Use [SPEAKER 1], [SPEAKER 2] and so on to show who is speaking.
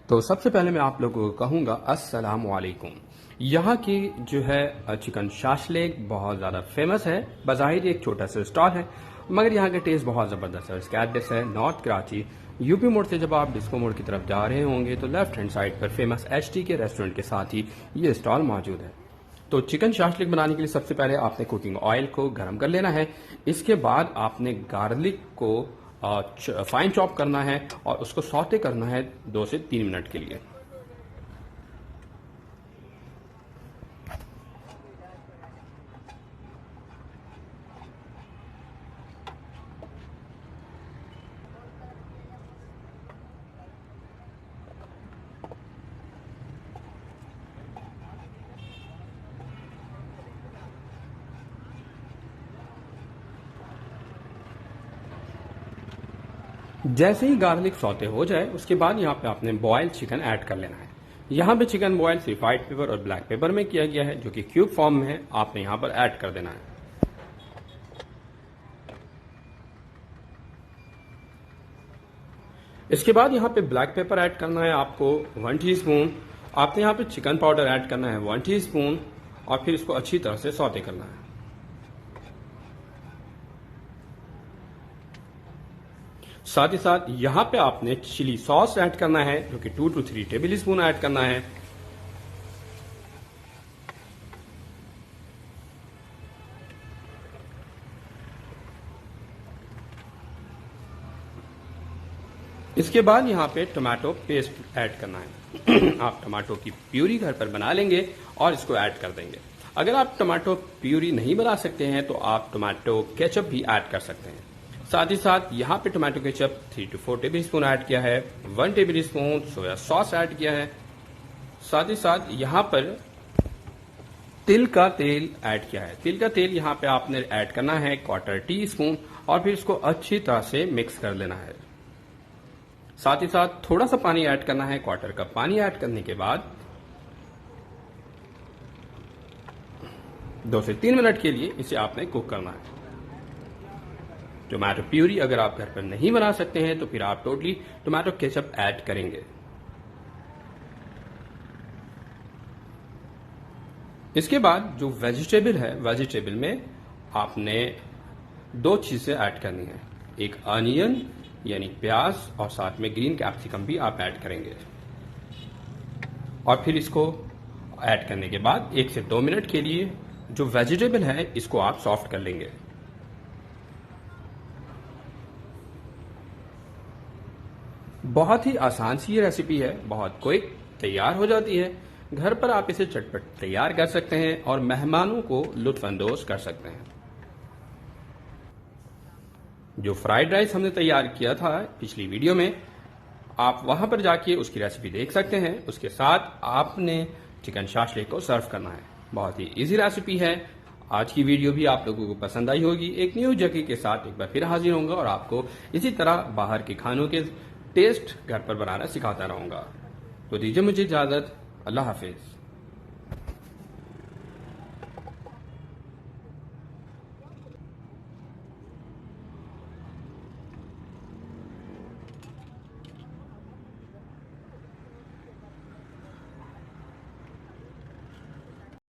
[SPEAKER 1] तो सबसे पहले मैं आप लोगों को कहूँगा अस्सलाम वालेकुम। यहाँ की जो है चिकन शाशलिक बहुत ज़्यादा फेमस है। बज़ाहिर एक छोटा सा स्टॉल है, मगर यहाँ का टेस्ट बहुत ज़बरदस्त है। इसका एड्रेस है नॉर्थ कराची, यूपी मोड़ से जब आप डिस्को मोड़ की तरफ जा रहे होंगे तो लेफ्ट हैंड साइड पर फेमस एचटी के रेस्टोरेंट के साथ ही ये स्टॉल मौजूद है। तो चिकन शाशलिक बनाने के लिए सबसे पहले आपने कुकिंग ऑयल को गर्म कर लेना है। इसके बाद आपने गार्लिक को फाइन चॉप करना है और उसको सौते करना है 2 से 3 मिनट के लिए। जैसे ही गार्लिक सौते हो जाए उसके बाद यहाँ पे आपने बॉयल चिकन ऐड कर लेना है। यहाँ पे चिकन बॉयल सिर्फ व्हाइट पेपर और ब्लैक पेपर में किया गया है, जो कि क्यूब फॉर्म में है। आपने यहाँ पर ऐड कर देना है। इसके बाद यहाँ पे ब्लैक पेपर ऐड करना है आपको 1 टीस्पून। आपने यहाँ पे चिकन पाउडर ऐड करना है 1 टीस्पून और फिर इसको अच्छी तरह से सौते करना है। साथ ही साथ यहाँ पे आपने चिली सॉस ऐड करना है, जो कि 2 to 3 टेबल स्पून ऐड करना है। इसके बाद यहाँ पे टमाटो पेस्ट ऐड करना है। आप टमाटो की प्यूरी घर पर बना लेंगे और इसको ऐड कर देंगे। अगर आप टमाटो प्यूरी नहीं बना सकते हैं तो आप टमाटो केचप भी ऐड कर सकते हैं। साथ ही साथ यहाँ पे tomato ketchup 3 to 4 table spoon add किया है। 1 table spoon soya sauce add किया है। साथ ही साथ यहाँ पर तिल का तेल ऐड किया है। तिल का तेल यहाँ पे आपने ऐड करना है 1/4 टीस्पून और फिर इसको अच्छी तरह से मिक्स कर लेना है। साथ ही साथ थोड़ा सा पानी ऐड करना है। 1/4 कप पानी ऐड करने के बाद 2 से 3 मिनट के लिए इसे आपने कुक करना है। टोमेटो प्यूरी अगर आप घर पर नहीं बना सकते हैं तो फिर आप टोटली टोमेटो केचप ऐड करेंगे। इसके बाद जो वेजिटेबल है, वेजिटेबल में आपने 2 चीजें ऐड करनी है। एक अनियन यानी प्याज और साथ में ग्रीन कैप्सिकम भी आप ऐड करेंगे। और फिर इसको ऐड करने के बाद 1 से 2 मिनट के लिए जो वेजिटेबल है इसको आप सॉफ्ट कर लेंगे। बहुत ही आसान सी ये रेसिपी है, बहुत क्विक तैयार हो जाती है। घर पर आप इसे चटपट तैयार कर सकते हैं और मेहमानों को लुत्फानंदोज कर सकते हैं। जो फ्राइड राइस हमने तैयार किया था पिछली वीडियो में, आप वहां पर जाके उसकी रेसिपी देख सकते हैं। उसके साथ आपने चिकन शाशलिक को सर्व करना है। बहुत ही इजी रेसिपी है। आज की वीडियो भी आप लोगों को पसंद आई होगी। एक न्यू जगह के साथ एक बार फिर हाजिर होऊंगा और आपको इसी तरह बाहर के खानों के टेस्ट घर पर बनाना सिखाता रहूंगा। तो दीजिए मुझे इजाजत। अल्लाह हाफिज।